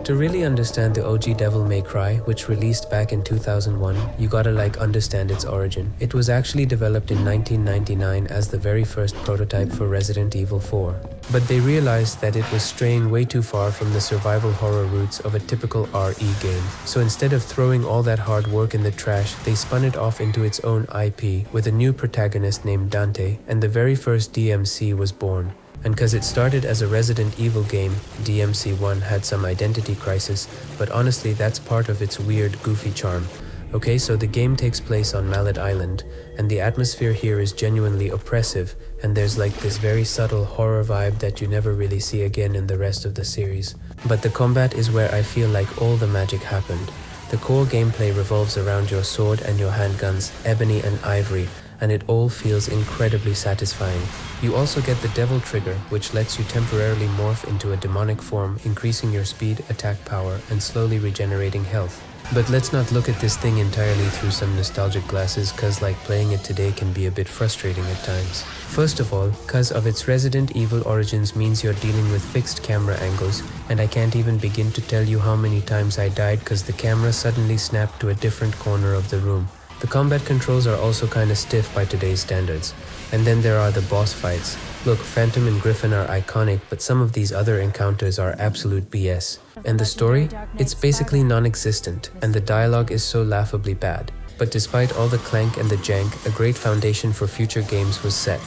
To really understand the OG Devil May Cry, which released back in 2001, you gotta understand its origin. It was actually developed in 1999 as the very first prototype for Resident Evil 4. But they realized that it was straying way too far from the survival horror roots of a typical RE game. So instead of throwing all that hard work in the trash, they spun it off into its own IP with a new protagonist named Dante, and the very first DMC was born. And cause it started as a Resident Evil game, DMC1 had some identity crisis, but honestly that's part of its weird, goofy charm. Okay, so the game takes place on Mallet Island, and the atmosphere here is genuinely oppressive, and there's like this very subtle horror vibe that you never really see again in the rest of the series. But the combat is where I feel like all the magic happened. The core gameplay revolves around your sword and your handguns, ebony and ivory, and it all feels incredibly satisfying. You also get the Devil Trigger, which lets you temporarily morph into a demonic form, increasing your speed, attack power, and slowly regenerating health. But let's not look at this thing entirely through some nostalgic glasses, cause like playing it today can be a bit frustrating at times. First of all, cause of its Resident Evil origins means you're dealing with fixed camera angles, and I can't even begin to tell you how many times I died cause the camera suddenly snapped to a different corner of the room. The combat controls are also kinda stiff by today's standards. And then there are the boss fights. Look, Phantom and Griffin are iconic, but some of these other encounters are absolute BS. And the story? It's basically non-existent, and the dialogue is so laughably bad. But despite all the clank and the jank, a great foundation for future games was set.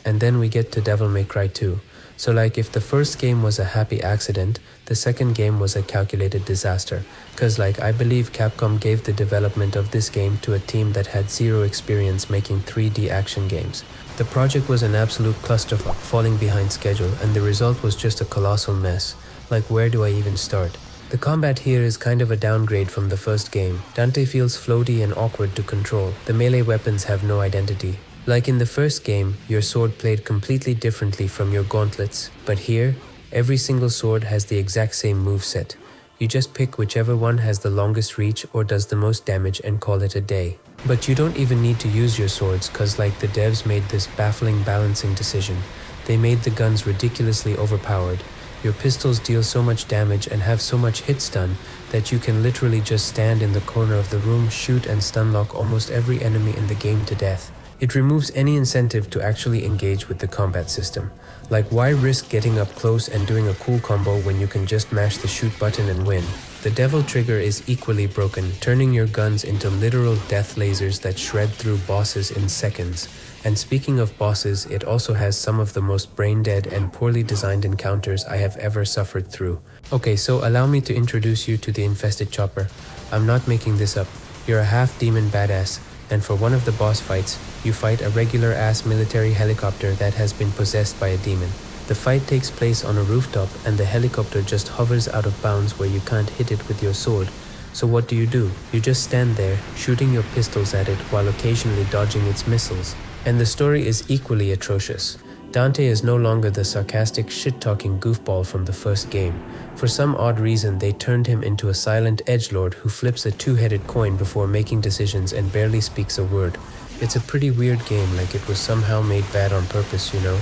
And then we get to Devil May Cry 2. So like if the first game was a happy accident, the second game was a calculated disaster. Cause like I believe Capcom gave the development of this game to a team that had zero experience making 3D action games. The project was an absolute clusterfuck, falling behind schedule, and the result was just a colossal mess. Like where do I even start? The combat here is kind of a downgrade from the first game. Dante feels floaty and awkward to control. The melee weapons have no identity. Like in the first game, your sword played completely differently from your gauntlets, but here, every single sword has the exact same moveset. You just pick whichever one has the longest reach or does the most damage and call it a day. But you don't even need to use your swords cause like the devs made this baffling balancing decision. They made the guns ridiculously overpowered. Your pistols deal so much damage and have so much hit stun that you can literally just stand in the corner of the room, shoot and stun lock almost every enemy in the game to death. It removes any incentive to actually engage with the combat system. Like why risk getting up close and doing a cool combo when you can just mash the shoot button and win? The Devil Trigger is equally broken, turning your guns into literal death lasers that shred through bosses in seconds. And speaking of bosses, it also has some of the most brain-dead and poorly designed encounters I have ever suffered through. Okay, so allow me to introduce you to the Infested Chopper. I'm not making this up. You're a half-demon badass, and for one of the boss fights, you fight a regular-ass military helicopter that has been possessed by a demon. The fight takes place on a rooftop, and the helicopter just hovers out of bounds where you can't hit it with your sword. So what do? You just stand there, shooting your pistols at it while occasionally dodging its missiles. And the story is equally atrocious. Dante is no longer the sarcastic, shit-talking goofball from the first game. For some odd reason, they turned him into a silent edgelord who flips a two-headed coin before making decisions and barely speaks a word. It's a pretty weird game, like it was somehow made bad on purpose, you know?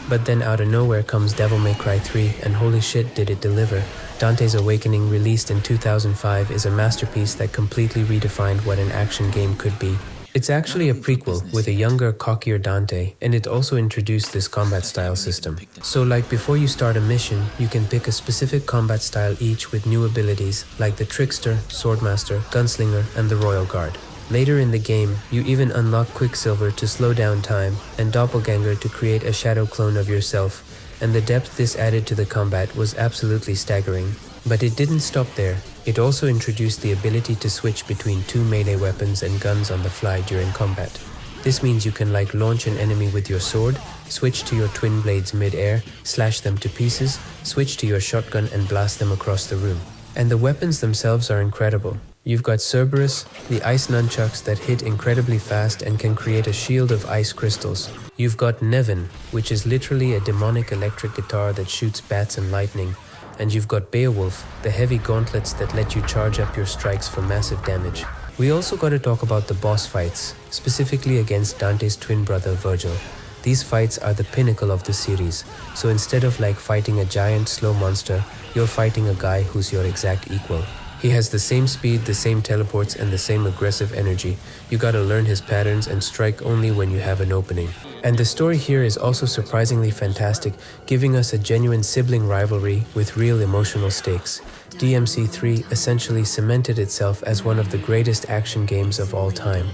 But then out of nowhere comes Devil May Cry 3, and holy shit did it deliver. Dante's Awakening, released in 2005, is a masterpiece that completely redefined what an action game could be. It's actually a prequel with a younger, cockier Dante, and it also introduced this combat style system. So like before you start a mission, you can pick a specific combat style each with new abilities like the Trickster, Swordmaster, Gunslinger, and the Royal Guard. Later in the game, you even unlock Quicksilver to slow down time, and Doppelganger to create a shadow clone of yourself, and the depth this added to the combat was absolutely staggering. But it didn't stop there. It also introduced the ability to switch between two melee weapons and guns on the fly during combat. This means you can like launch an enemy with your sword, switch to your twin blades mid-air, slash them to pieces, switch to your shotgun and blast them across the room. And the weapons themselves are incredible. You've got Cerberus, the ice nunchucks that hit incredibly fast and can create a shield of ice crystals. You've got Nevin, which is literally a demonic electric guitar that shoots bats and lightning. And you've got Beowulf, the heavy gauntlets that let you charge up your strikes for massive damage. We also got to talk about the boss fights, specifically against Dante's twin brother Virgil. These fights are the pinnacle of the series, so instead of like fighting a giant slow monster, you're fighting a guy who's your exact equal. He has the same speed, the same teleports, and the same aggressive energy. You gotta learn his patterns and strike only when you have an opening. And the story here is also surprisingly fantastic, giving us a genuine sibling rivalry with real emotional stakes. DMC3 essentially cemented itself as one of the greatest action games of all time.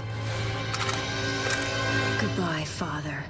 Goodbye, Father.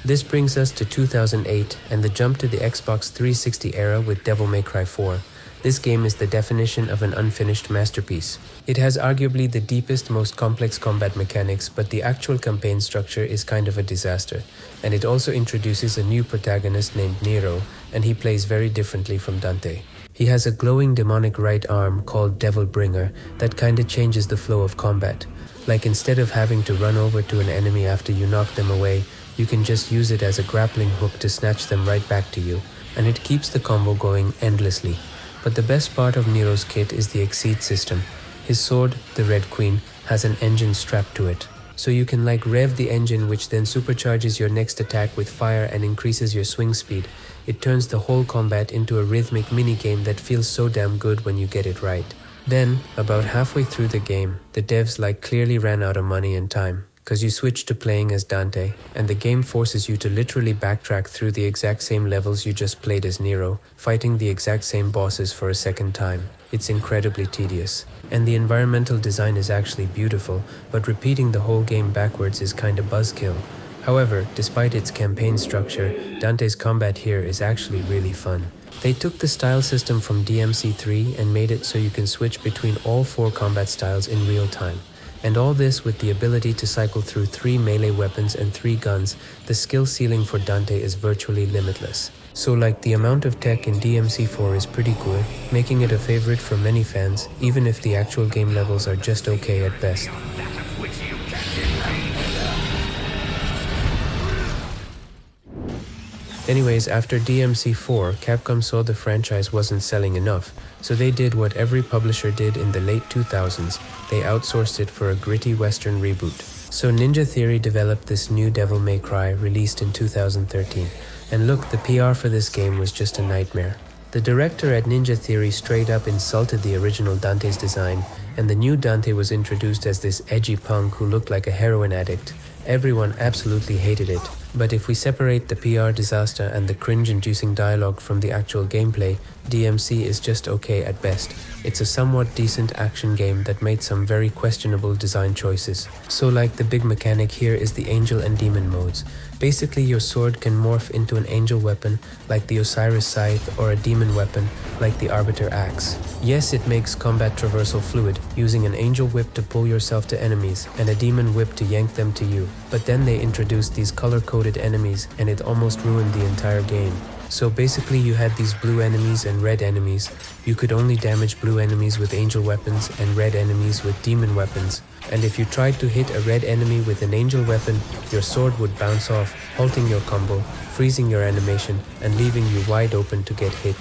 This brings us to 2008 and the jump to the Xbox 360 era with Devil May Cry 4. This game is the definition of an unfinished masterpiece. It has arguably the deepest, most complex combat mechanics, but the actual campaign structure is kind of a disaster. And it also introduces a new protagonist named Nero, and he plays very differently from Dante. He has a glowing demonic right arm called Devil Bringer that kinda changes the flow of combat. Like instead of having to run over to an enemy after you knock them away, you can just use it as a grappling hook to snatch them right back to you, and it keeps the combo going endlessly. But the best part of Nero's kit is the Exceed system. His sword, the Red Queen, has an engine strapped to it. So you can like rev the engine, which then supercharges your next attack with fire and increases your swing speed. It turns the whole combat into a rhythmic minigame that feels so damn good when you get it right. Then, about halfway through the game, the devs like clearly ran out of money and time, because you switch to playing as Dante, and the game forces you to literally backtrack through the exact same levels you just played as Nero, fighting the exact same bosses for a second time. It's incredibly tedious. And the environmental design is actually beautiful, but repeating the whole game backwards is kinda buzzkill. However, despite its campaign structure, Dante's combat here is actually really fun. They took the style system from DMC3 and made it so you can switch between all 4 combat styles in real time. And all this with the ability to cycle through 3 melee weapons and 3 guns. The skill ceiling for Dante is virtually limitless. So like the amount of tech in DMC4 is pretty cool, making it a favorite for many fans, even if the actual game levels are just okay at best. Anyways, after DMC4, Capcom saw the franchise wasn't selling enough, so they did what every publisher did in the late 2000s, they outsourced it for a gritty Western reboot. So Ninja Theory developed this new Devil May Cry, released in 2013, and look, the PR for this game was just a nightmare. The director at Ninja Theory straight up insulted the original Dante's design, and the new Dante was introduced as this edgy punk who looked like a heroin addict. Everyone absolutely hated it. But if we separate the PR disaster and the cringe-inducing dialogue from the actual gameplay, DMC is just okay at best. It's a somewhat decent action game that made some very questionable design choices. So like the big mechanic here is the angel and demon modes. Basically your sword can morph into an angel weapon like the Osiris Scythe or a demon weapon like the Arbiter Axe. Yes, it makes combat traversal fluid, using an angel whip to pull yourself to enemies and a demon whip to yank them to you. But then they introduced these color-coded enemies and it almost ruined the entire game. So basically you had these blue enemies and red enemies. You could only damage blue enemies with angel weapons and red enemies with demon weapons. And if you tried to hit a red enemy with an angel weapon, your sword would bounce off, halting your combo, freezing your animation, and leaving you wide open to get hit.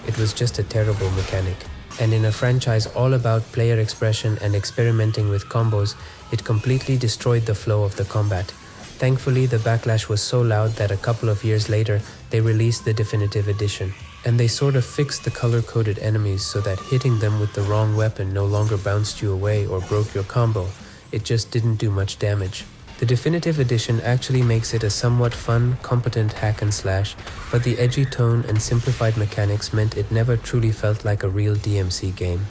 It was just a terrible mechanic. And in a franchise all about player expression and experimenting with combos, it completely destroyed the flow of the combat. Thankfully, the backlash was so loud that a couple of years later, they released the definitive edition. And they sort of fixed the color-coded enemies so that hitting them with the wrong weapon no longer bounced you away or broke your combo. It just didn't do much damage. The definitive edition actually makes it a somewhat fun, competent hack and slash, but the edgy tone and simplified mechanics meant it never truly felt like a real DMC game.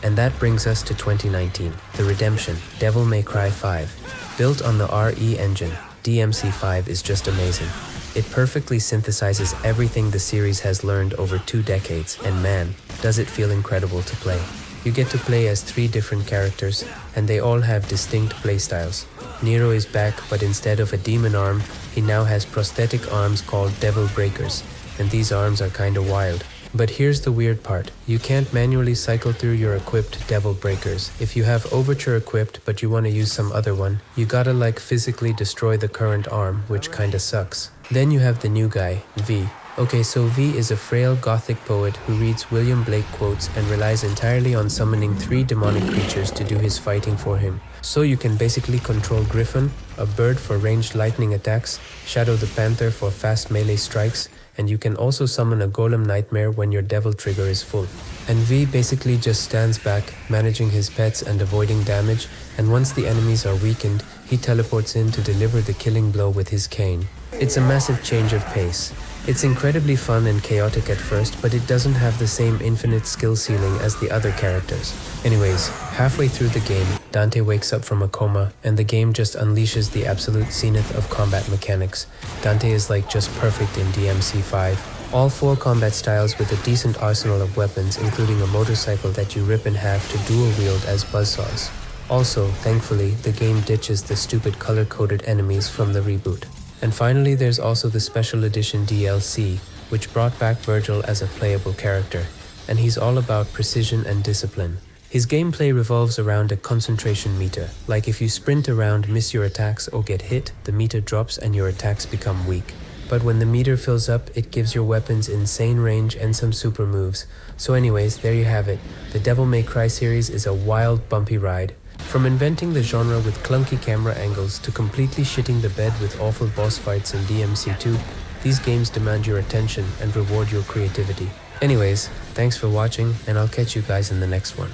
And that brings us to 2019, The Redemption, Devil May Cry 5. Built on the RE engine, DMC5 is just amazing. It perfectly synthesizes everything the series has learned over 2 decades, and man, does it feel incredible to play. You get to play as 3 different characters, and they all have distinct playstyles. Nero is back, but instead of a demon arm, he now has prosthetic arms called Devil Breakers, and these arms are kinda wild. But here's the weird part. You can't manually cycle through your equipped devil breakers. If you have Overture equipped but you want to use some other one, you gotta like physically destroy the current arm, which kinda sucks. Then you have the new guy, V. Okay, so V is a frail gothic poet who reads William Blake quotes and relies entirely on summoning 3 demonic creatures to do his fighting for him. So you can basically control Griffin, a bird for ranged lightning attacks, Shadow the Panther for fast melee strikes, and you can also summon a Golem Nightmare when your devil trigger is full. And V basically just stands back, managing his pets and avoiding damage, and once the enemies are weakened, he teleports in to deliver the killing blow with his cane. It's a massive change of pace. It's incredibly fun and chaotic at first, but it doesn't have the same infinite skill ceiling as the other characters. Anyways, halfway through the game, Dante wakes up from a coma, and the game just unleashes the absolute zenith of combat mechanics. Dante is like just perfect in DMC5. All 4 combat styles with a decent arsenal of weapons, including a motorcycle that you rip in half to dual wield as buzzsaws. Also, thankfully, the game ditches the stupid color-coded enemies from the reboot. And finally, there's also the special edition DLC, which brought back Virgil as a playable character, and he's all about precision and discipline. His gameplay revolves around a concentration meter, like if you sprint around, miss your attacks, or get hit, the meter drops and your attacks become weak. But when the meter fills up, it gives your weapons insane range and some super moves. So anyways, there you have it. The Devil May Cry series is a wild, bumpy ride. From inventing the genre with clunky camera angles to completely shitting the bed with awful boss fights in DMC2, these games demand your attention and reward your creativity. Anyways, thanks for watching, and I'll catch you guys in the next one.